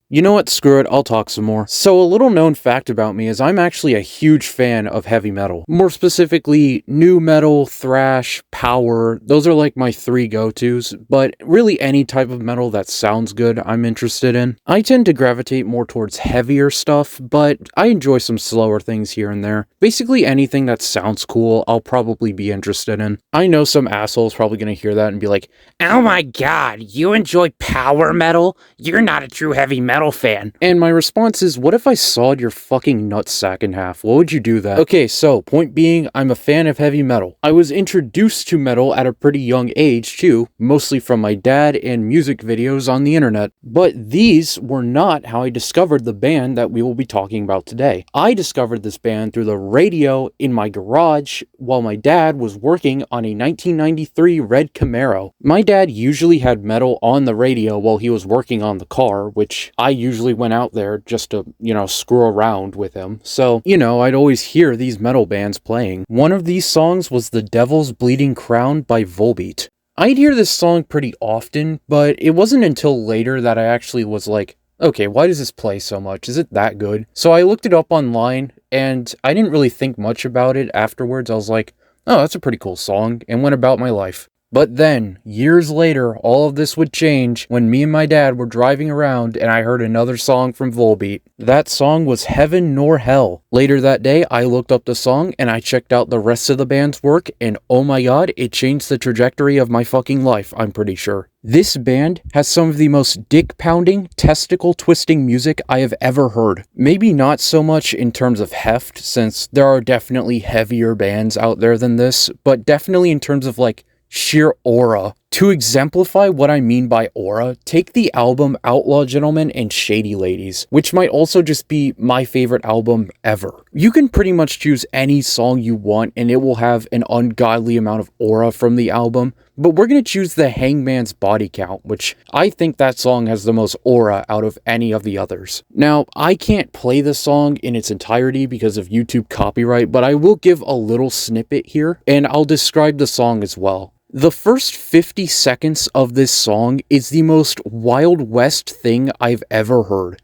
You know what? Screw it, I'll talk some more. So, a little known fact about me is I'm actually a huge fan of heavy metal. More specifically, nu metal, thrash, power. Those are like my three go-tos, but really any type of metal that sounds good, I'm interested in. I tend to gravitate more towards heavier stuff, but I enjoy some slower things here and there. Basically, anything that sounds cool, I'll probably be interested in. I know some asshole's probably gonna hear that and be like, "Oh my god, you enjoy power metal? You're not a true heavy metal fan." And my response is, what if I sawed your fucking nutsack in half? What would you do that? Okay, so, point being, I'm a fan of heavy metal. I was introduced to metal at a pretty young age, too, mostly from my dad and music videos on the internet. But these were not how I discovered the band that we will be talking about today. I discovered this band through the radio in my garage while my dad was working on a 1993 red Camaro. My dad usually had metal on the radio while he was working on the car, which I usually went out there just to, screw around with him. So, I'd always hear these metal bands playing. One of these songs was The Devil's Bleeding Crown by Volbeat. I'd hear this song pretty often, but it wasn't until later that I actually was like, okay, why does this play so much? Is it that good? So I looked it up online, and I didn't really think much about it afterwards. I was like, oh, that's a pretty cool song, and went about my life. But then, years later, all of this would change when me and my dad were driving around and I heard another song from Volbeat. That song was Heaven Nor Hell. Later that day, I looked up the song and I checked out the rest of the band's work, and oh my god, it changed the trajectory of my fucking life, I'm pretty sure. This band has some of the most dick-pounding, testicle-twisting music I have ever heard. Maybe not so much in terms of heft, since there are definitely heavier bands out there than this, but definitely in terms of sheer aura. To exemplify what I mean by aura, take the album Outlaw Gentlemen and Shady Ladies, which might also just be my favorite album ever. You can pretty much choose any song you want and it will have an ungodly amount of aura from the album, but we're going to choose the Hangman's Body Count, which I think that song has the most aura out of any of the others. Now, I can't play the song in its entirety because of YouTube copyright, but I will give a little snippet here, and I'll describe the song as well. The first 50 seconds of this song is the most Wild West thing I've ever heard.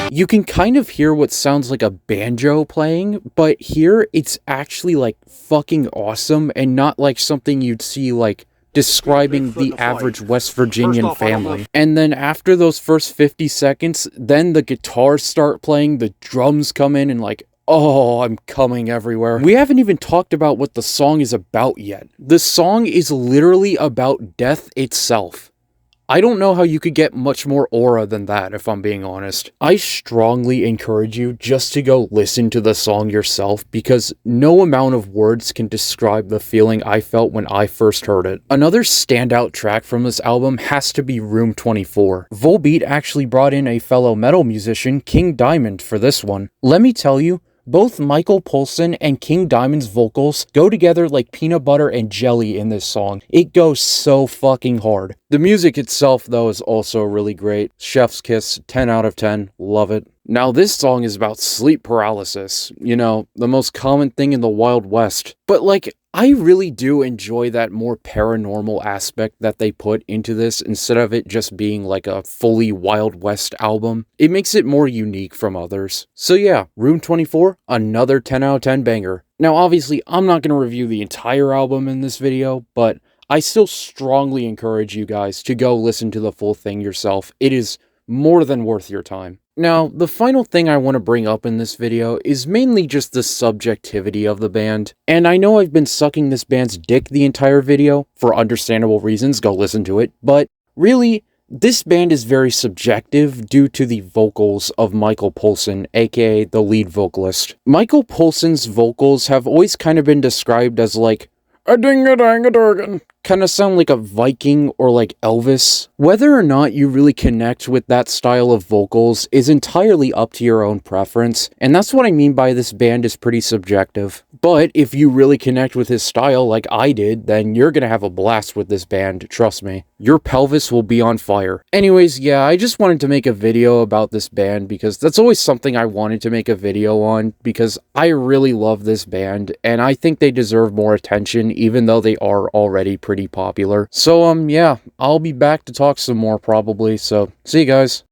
You can kind of hear what sounds like a banjo playing, but here it's actually fucking awesome and not like something you'd see describing the average West Virginian family. And then after those first 50 seconds, then the guitars start playing, the drums come in and oh, I'm coming everywhere. We haven't even talked about what the song is about yet. The song is literally about death itself. I don't know how you could get much more aura than that, if I'm being honest. I strongly encourage you just to go listen to the song yourself, because no amount of words can describe the feeling I felt when I first heard it. Another standout track from this album has to be Room 24. Volbeat actually brought in a fellow metal musician, King Diamond, for this one. Let me tell you, both Michael Poulsen and King Diamond's vocals go together like peanut butter and jelly in this song. It goes so fucking hard. The music itself, though, is also really great. Chef's Kiss, 10 out of 10. Love it. Now, this song is about sleep paralysis. The most common thing in the Wild West. But, I really do enjoy that more paranormal aspect that they put into this instead of it just being a fully Wild West album. It makes it more unique from others. So yeah, Room 24, another 10 out of 10 banger. Now obviously, I'm not going to review the entire album in this video, but I still strongly encourage you guys to go listen to the full thing yourself. It is more than worth your time. Now, the final thing I want to bring up in this video is mainly just the subjectivity of the band. And I know I've been sucking this band's dick the entire video, for understandable reasons, go listen to it, but really, this band is very subjective due to the vocals of Michael Poulsen, aka the lead vocalist. Michael Poulsen's vocals have always kind of been described as a ding-a-dang-a-durgan. Kind of sound like a Viking or Elvis. Whether or not you really connect with that style of vocals is entirely up to your own preference, and that's what I mean by this band is pretty subjective. But if you really connect with his style like I did, then you're gonna have a blast with this band, trust me. Your pelvis will be on fire. Anyways, yeah, I just wanted to make a video about this band because that's always something I wanted to make a video on because I really love this band and I think they deserve more attention even though they are already pretty popular. So, yeah, I'll be back to talk some more probably, so see you guys.